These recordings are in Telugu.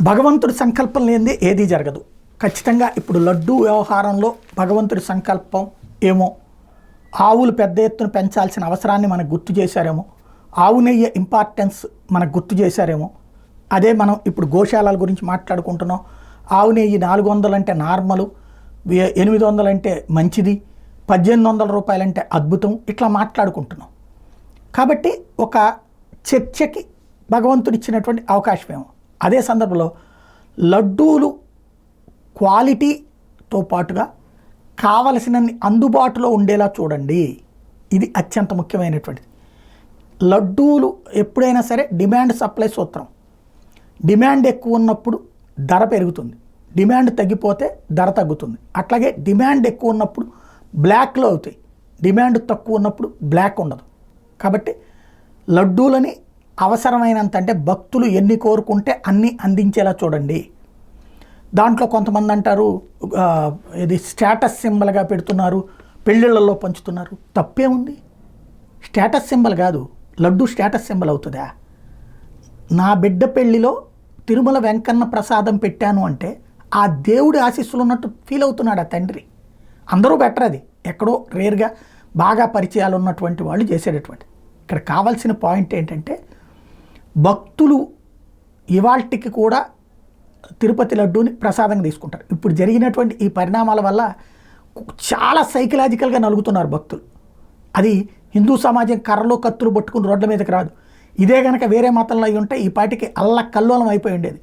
భగవంతుడి సంకల్పం లేనిదే ఏదీ జరగదు. ఖచ్చితంగా ఇప్పుడు లడ్డూ వ్యవహారంలో భగవంతుడి సంకల్పం ఏమో, ఆవులు పెద్ద ఎత్తున పెంచాల్సిన అవసరాన్ని మనకు గుర్తు చేశారేమో, ఆవు నెయ్యి ఇంపార్టెన్స్ మనకు గుర్తు చేశారేమో. అదే మనం ఇప్పుడు గోశాలల గురించి మాట్లాడుకుంటున్నాం. ఆవు నెయ్యి 400 అంటే నార్మలు, 800 అంటే మంచిది, 1800 రూపాయలంటే అద్భుతం, ఇట్లా మాట్లాడుకుంటున్నాం. కాబట్టి ఒక చర్చకి భగవంతుడు ఇచ్చినటువంటి అవకాశమేమో. అదే సందర్భంలో లడ్డూలు క్వాలిటీతో పాటుగా కావలసినన్ని అందుబాటులో ఉండేలా చూడండి. ఇది అత్యంత ముఖ్యమైనటువంటిది. లడ్డూలు ఎప్పుడైనా సరే డిమాండ్ సప్లై సూత్రం. డిమాండ్ ఎక్కువ ఉన్నప్పుడు ధర పెరుగుతుంది, డిమాండ్ తగ్గిపోతే ధర తగ్గుతుంది. అట్లాగే డిమాండ్ ఎక్కువ ఉన్నప్పుడు బ్లాక్లో అవుతాయి, డిమాండ్ తక్కువ ఉన్నప్పుడు బ్లాక్ ఉండదు. కాబట్టి లడ్డూలని అవసరమైనంత, అంటే భక్తులు ఎన్ని కోరుకుంటే అన్నీ అందించేలా చూడండి. దాంట్లో కొంతమంది అంటారు ఇది స్టేటస్ సింబల్గా పెడుతున్నారు, పెళ్ళిళ్ళల్లో పంచుతున్నారు. తప్పే ఉంది? స్టేటస్ సింబల్ కాదు, లడ్డు స్టేటస్ సింబల్ అవుతుందా? నా బిడ్డ పెళ్ళిలో తిరుమల వెంకన్న ప్రసాదం పెట్టాను అంటే ఆ దేవుడి ఆశీస్సులు ఉన్నట్టు ఫీల్ అవుతున్నాడు ఆ తండ్రి. అందరూ బెటర్, అది ఎక్కడో రేర్గా బాగా పరిచయాలు ఉన్నటువంటి వాళ్ళు చేసేటటువంటి. ఇక్కడ కావాల్సిన పాయింట్ ఏంటంటే, భక్తులు ఇవాల్టికి కూడా తిరుపతి లడ్డూని ప్రసాదంగా తీసుకుంటారు. ఇప్పుడు జరిగినటువంటి ఈ పరిణామాల వల్ల చాలా సైకలాజికల్గా నలుగుతున్నారు భక్తులు. అది హిందూ సమాజం కర్రలో కత్తులు పట్టుకుని రోడ్ల మీదకి రాదు. ఇదే కనుక వేరే మతంలో అయి ఉంటే ఈ పాటికి అల్లకల్లోలం అయిపోయి ఉండేది.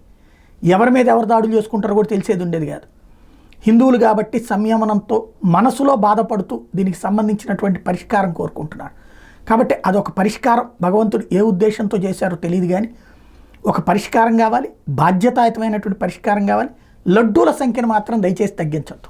ఎవరి మీద ఎవరు దాడులు చేసుకుంటారో కూడా తెలిసేది ఉండేది కాదు. హిందువులు కాబట్టి సంయమనంతో మనసులో బాధపడుతూ దీనికి సంబంధించినటువంటి పరిష్కారం కోరుకుంటున్నారు. కాబట్టి అదొక పరిష్కారం. భగవంతుడు ఏ ఉద్దేశంతో చేశారో తెలియదు, కానీ ఒక పరిష్కారం కావాలి, బాధ్యతాయుతమైనటువంటి పరిష్కారం కావాలి. లడ్డూల సంఖ్యను మాత్రం దయచేసి తగ్గించొద్దు.